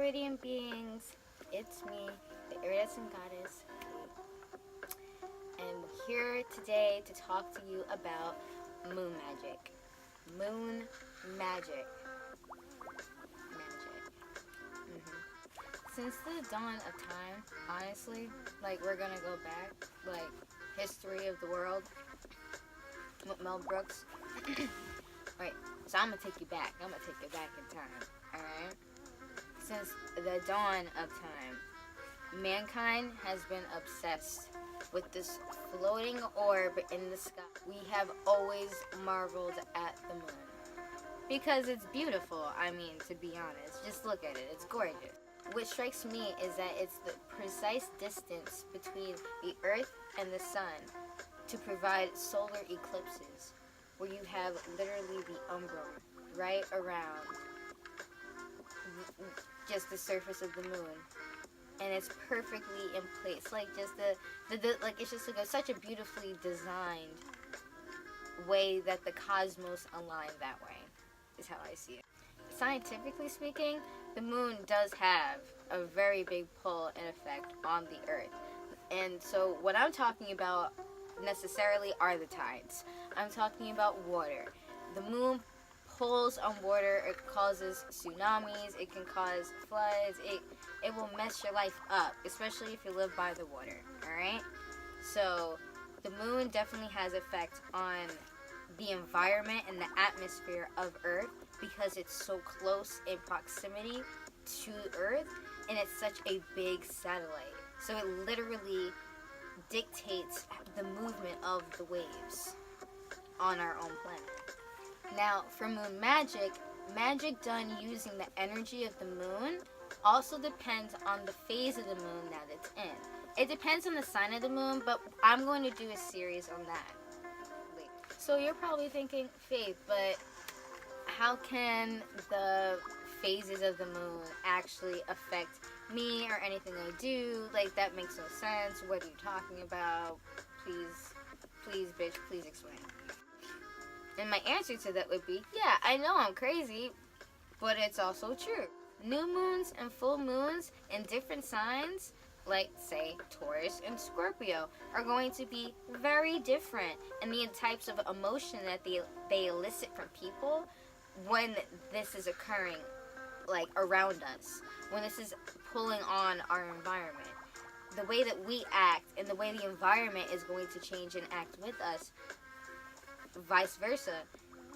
radiant beings, it's me, the Iridescent Goddess, and we're here today to talk to you about moon magic. Moon magic. Since the dawn of time, honestly, like, we're gonna go back, like, history of the world with Mel Brooks. Right, so I'm gonna take you back. I'm gonna take you back in time, alright? Since the dawn of time, mankind has been obsessed with this floating orb in the sky. We have always marveled at the moon because it's beautiful. I mean, to be honest, just look at it. It's gorgeous. What strikes me is that it's the precise distance between the Earth and the Sun to provide solar eclipses, where you have literally the umbra right around just the surface of the moon, and it's perfectly in place. Like, just like, it's just like such a beautifully designed way that the cosmos align that way, is how I see it. Scientifically speaking, the moon does have a very big pull and effect on the Earth. And so what I'm talking about necessarily are the tides. I'm talking about water. The moon pulls on water. It causes tsunamis. It can cause floods. It will mess your life up, especially if you live by the water. Alright? So the moon definitely has effect on the environment and the atmosphere of Earth because it's so close in proximity to Earth, and it's such a big satellite. So it literally dictates the movement of the waves on our own planet. Now, for moon magic, magic done using the energy of the moon also depends on the phase of the moon that it's in. It depends on the sign of the moon, but I'm going to do a series on that. So you're probably thinking, Faith, but how can the phases of the moon actually affect me or anything I do? Like, that makes no sense. What are you talking about? Please, bitch, please explain. And my answer to that would be, yeah, I know I'm crazy, but it's also true. New moons and full moons in different signs, like, say, Taurus and Scorpio, are going to be very different in the types of emotion that they elicit from people when this is occurring, like, around us, when this is pulling on our environment. The way that we act and the way the environment is going to change and act with us, vice versa,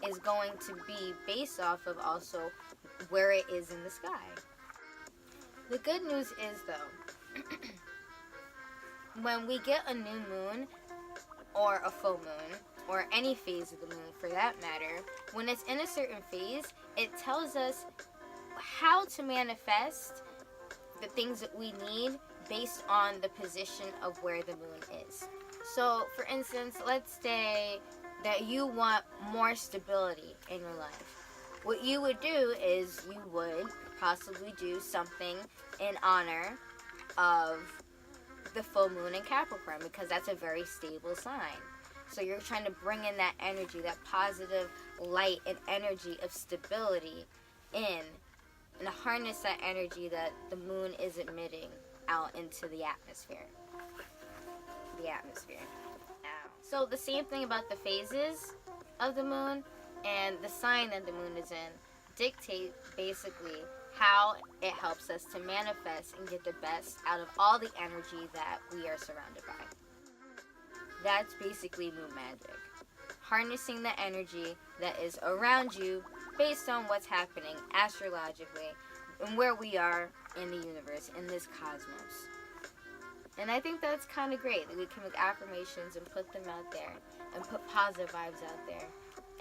is going to be based off of also where it is in the sky. The good news is, though, when we get a new moon or a full moon, or any phase of the moon for that matter, when it's in a certain phase, it tells us how to manifest the things that we need based on the position of where the moon is. So, for instance, let's say that you want more stability in your life. What you would do is you would possibly do something in honor of the full moon in Capricorn, because that's a very stable sign. So you're trying to bring in that energy, that positive light and energy of stability in, and harness that energy that the moon is emitting out into the atmosphere. So the same thing about the phases of the moon and the sign that the moon is in dictate basically how it helps us to manifest and get the best out of all the energy that we are surrounded by. That's basically moon magic. Harnessing the energy that is around you based on what's happening astrologically and where we are in the universe, in this cosmos. And I think that's kind of great that we can make affirmations and put them out there and put positive vibes out there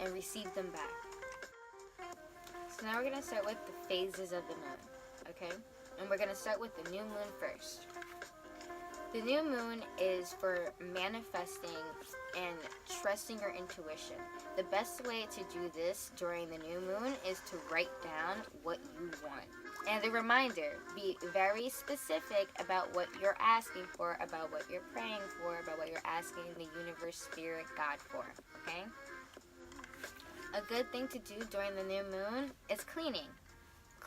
and receive them back. So now we're going to start with the phases of the moon, okay? And we're going to start with the new moon first. The new moon is for manifesting and trusting your intuition. The best way to do this during the new moon is to write down what you want. And a reminder, be very specific about what you're asking for, about what you're praying for, about what you're asking the universe, spirit, God for, okay? A good thing to do during the new moon is cleaning.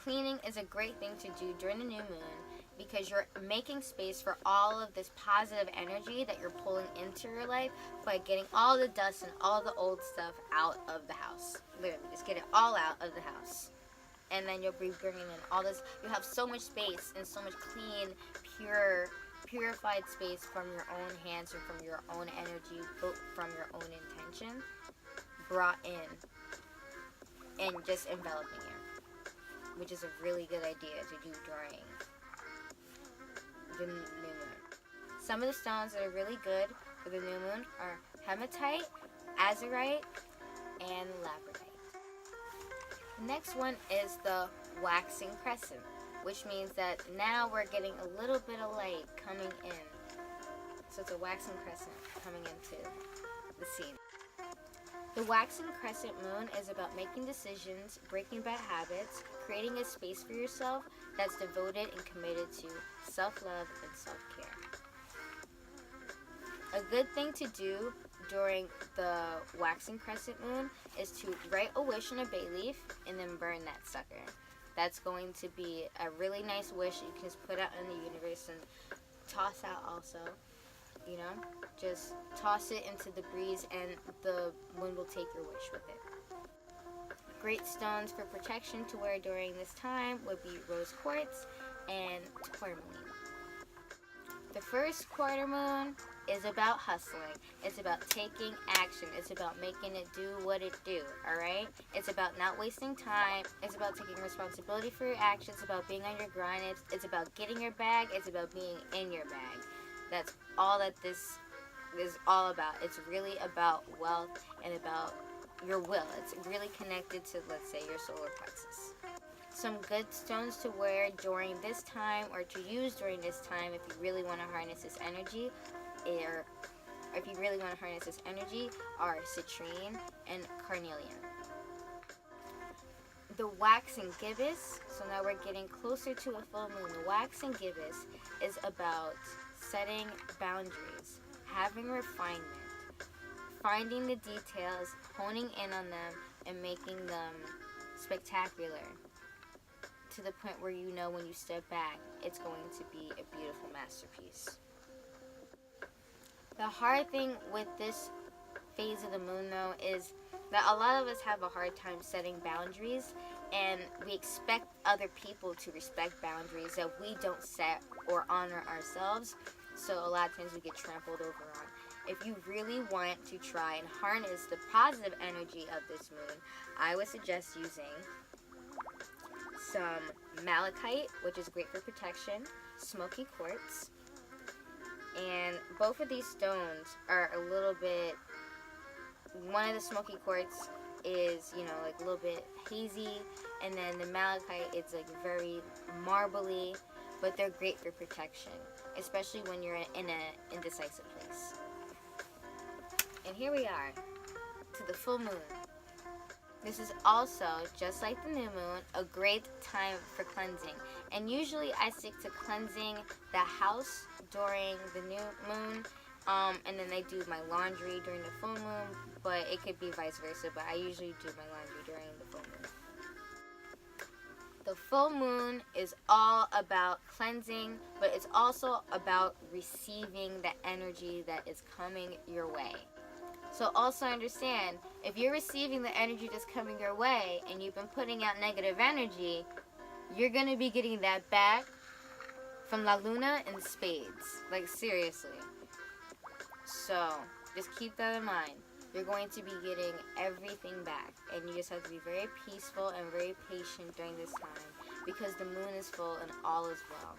cleaning is a great thing to do during the new moon because you're making space for all of this positive energy that you're pulling into your life by getting all the dust and all the old stuff out of the house. Literally, just get it all out of the house. And then you'll be bringing in all this. You have so much space and so much clean, purified space from your own hands and from your own energy, from your own intention, brought in and just enveloping you, which is a really good idea to do during the new moon. Some of the stones that are really good for the new moon are hematite, azurite, and labradorite. The next one is the waxing crescent, which means that now we're getting a little bit of light coming in. So it's a waxing crescent coming into the scene. The waxing crescent moon is about making decisions, breaking bad habits, creating a space for yourself that's devoted and committed to self-love and self-care. A good thing to do during the waxing crescent moon is to write a wish on a bay leaf and then burn that sucker. That's going to be a really nice wish you can just put out in the universe and toss out also. You know, just toss it into the breeze and the moon will take your wish with it. Great stones for protection to wear during this time would be rose quartz and tourmaline. The first quarter moon is about hustling. It's about taking action. It's about making it do what it do, alright? It's about not wasting time. It's about taking responsibility for your actions. It's about being on your grind. It's about getting your bag. It's about being in your bag. That's all that this is all about. It's really about wealth and about your will. It's really connected to, let's say, your solar plexus. Some good stones to wear during this time or to use during this time if you really want to harness this energy are citrine and carnelian. The waxing gibbous, so now we're getting closer to a full moon. The waxing gibbous is about setting boundaries, having refinement, finding the details, honing in on them, and making them spectacular to the point where you know when you step back, it's going to be a beautiful masterpiece. The hard thing with this phase of the moon, though, is that a lot of us have a hard time setting boundaries, and we expect other people to respect boundaries that we don't set or honor ourselves, so a lot of times we get trampled over on. If you really want to try and harness the positive energy of this moon, I would suggest using some malachite, which is great for protection, smoky quartz, and both of these stones are a little bit, one of the smoky quartz is, like a little bit hazy, and then the malachite, it's like very marbly, but they're great for protection, especially when you're in an indecisive place. And here we are, to the full moon. This is also, just like the new moon, a great time for cleansing. And usually I stick to cleansing the house during the new moon, and then I do my laundry during the full moon, but it could be vice versa, but I usually do my laundry during the full moon. The full moon is all about cleansing, but it's also about receiving the energy that is coming your way. So also understand, if you're receiving the energy that's coming your way and you've been putting out negative energy, you're going to be getting that back from La Luna in spades. Like, seriously. So, just keep that in mind. You're going to be getting everything back. And you just have to be very peaceful and very patient during this time, because the moon is full and all is well.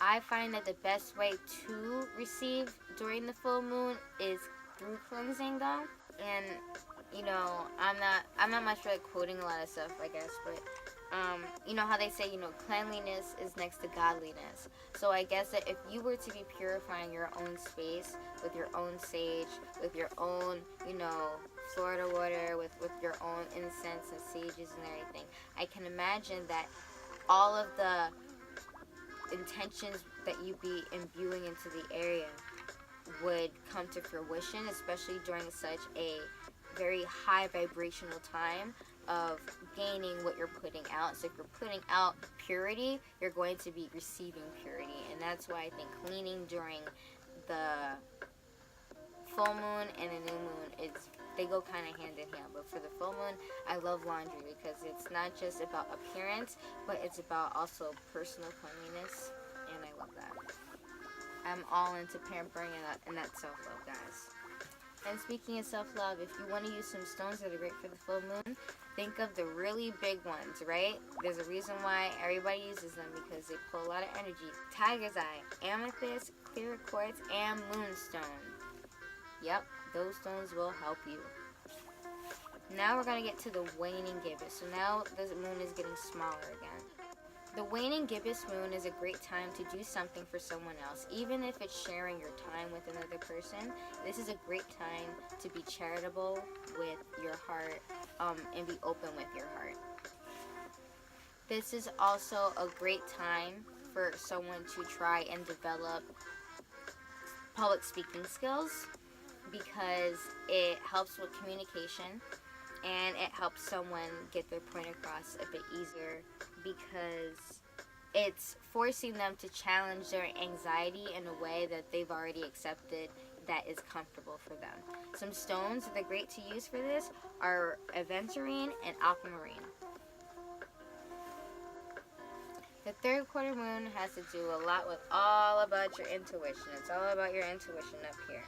I find that the best way to receive during the full moon is through cleansing, though. And I'm not much for like quoting a lot of stuff, I guess, but you know how they say, cleanliness is next to godliness. So I guess that if you were to be purifying your own space with your own sage, with your own, Florida water, with your own incense and sages and everything, I can imagine that all of the intentions that you be imbuing into the area would come to fruition, especially during such a very high vibrational time of gaining what you're putting out. So if you're putting out purity, you're going to be receiving purity. And that's why I think cleaning during the full moon and the new moon, they go kind of hand in hand. But for the full moon, I love laundry because it's not just about appearance, but it's about also personal cleanliness, and I love that. I'm all into pampering and that self-love, guys. And speaking of self-love, if you want to use some stones that are great for the full moon, think of the really big ones, right? There's a reason why everybody uses them, because they pull a lot of energy. Tiger's eye, amethyst, clear quartz, and moonstone. Yep, those stones will help you. Now we're going to get to the waning gibbous. So now the moon is getting smaller again. The waning gibbous moon is a great time to do something for someone else. Even if it's sharing your time with another person, this is a great time to be charitable with your heart and be open with your heart. This is also a great time for someone to try and develop public speaking skills, because it helps with communication and it helps someone get their point across a bit easier, because it's forcing them to challenge their anxiety in a way that they've already accepted that is comfortable for them. Some stones that are great to use for this are aventurine and aquamarine. The third quarter moon has to do a lot with all about your intuition. It's all about your intuition up here.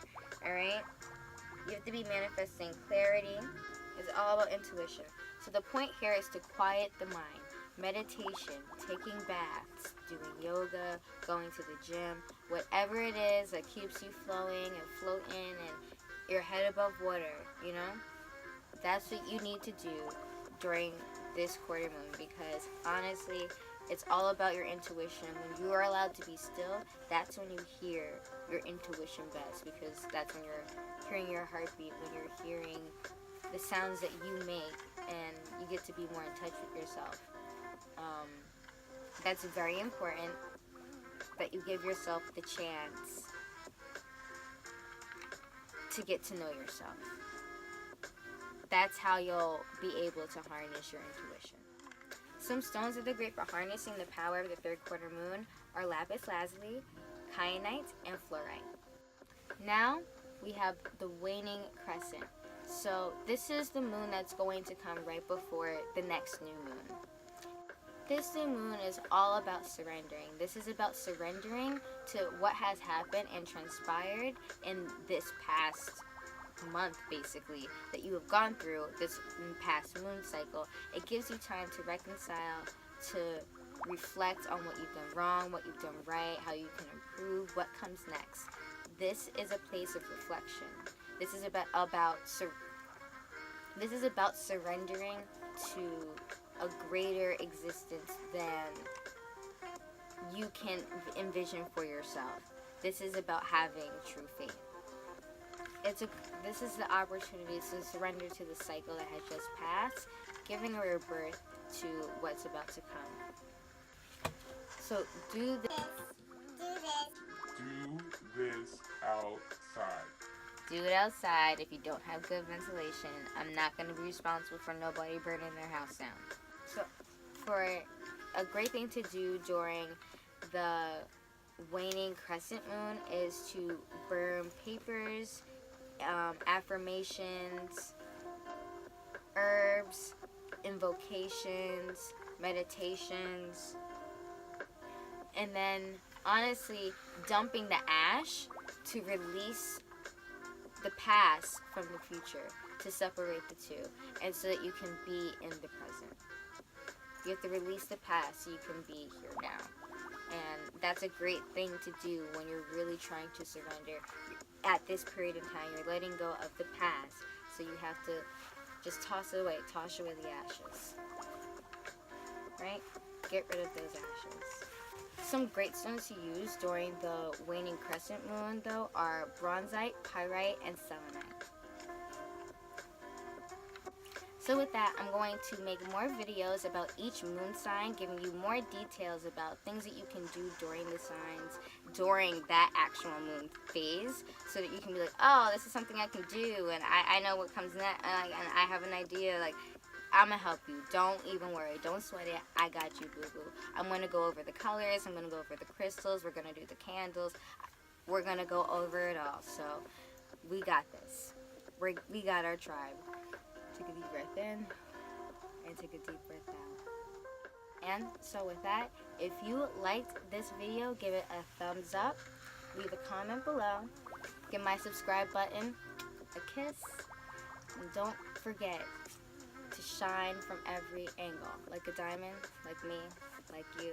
Alright? You have to be manifesting clarity. It's all about intuition. So the point here is to quiet the mind. Meditation, taking baths, doing yoga, going to the gym, whatever it is that keeps you flowing and floating and your head above water, you know? That's what you need to do during this quarter moon, because honestly, it's all about your intuition. When you are allowed to be still, that's when you hear your intuition best, because that's when you're hearing your heartbeat, when you're hearing the sounds that you make, and you get to be more in touch with yourself. That's very important, that you give yourself the chance to get to know yourself. That's how you'll be able to harness your intuition. Some stones that are great for harnessing the power of the third quarter moon are lapis lazuli, kyanite, and fluorite. Now we have the waning crescent. So this is the moon that's going to come right before the next new moon. This new moon is all about surrendering. This is about surrendering to what has happened and transpired in this past month, basically, that you have gone through this past moon cycle. It gives you time to reconcile, to reflect on what you've done wrong, what you've done right, how you can improve, what comes next. This is a place of reflection. This is about surrendering to a greater existence than you can envision for yourself. This is about having true faith. This is the opportunity to surrender to the cycle that has just passed, giving a rebirth to what's about to come. So do this outside. Do it outside. If you don't have good ventilation, I'm not going to be responsible for nobody burning their house down. So for a great thing to do during the waning crescent moon is to burn papers, affirmations, herbs, invocations, meditations, and then honestly dumping the ash to release the past from the future, to separate the two, and so that you can be in the present. You have to release the past so you can be here now. And that's a great thing to do when you're really trying to surrender. At this period in time, you're letting go of the past, so you have to just toss away the ashes. Right? Get rid of those ashes. Some great stones to use during the waning crescent moon, though, are bronzite, pyrite, and selenite. So with that, I'm going to make more videos about each moon sign, giving you more details about things that you can do during the signs, during that actual moon phase, so that you can be like, oh, this is something I can do, and I know what comes next, and I have an idea, like, I'm gonna help you. Don't even worry. Don't sweat it. I got you, boo-boo. I'm gonna go over the colors. I'm gonna go over the crystals. We're gonna do the candles. We're gonna go over it all. So we got this. We got our tribe. Take a deep breath in and take a deep breath out. And so with that, if you liked this video, give it a thumbs up. Leave a comment below. Give my subscribe button a kiss. And don't forget to shine from every angle. Like a diamond, like me, like you.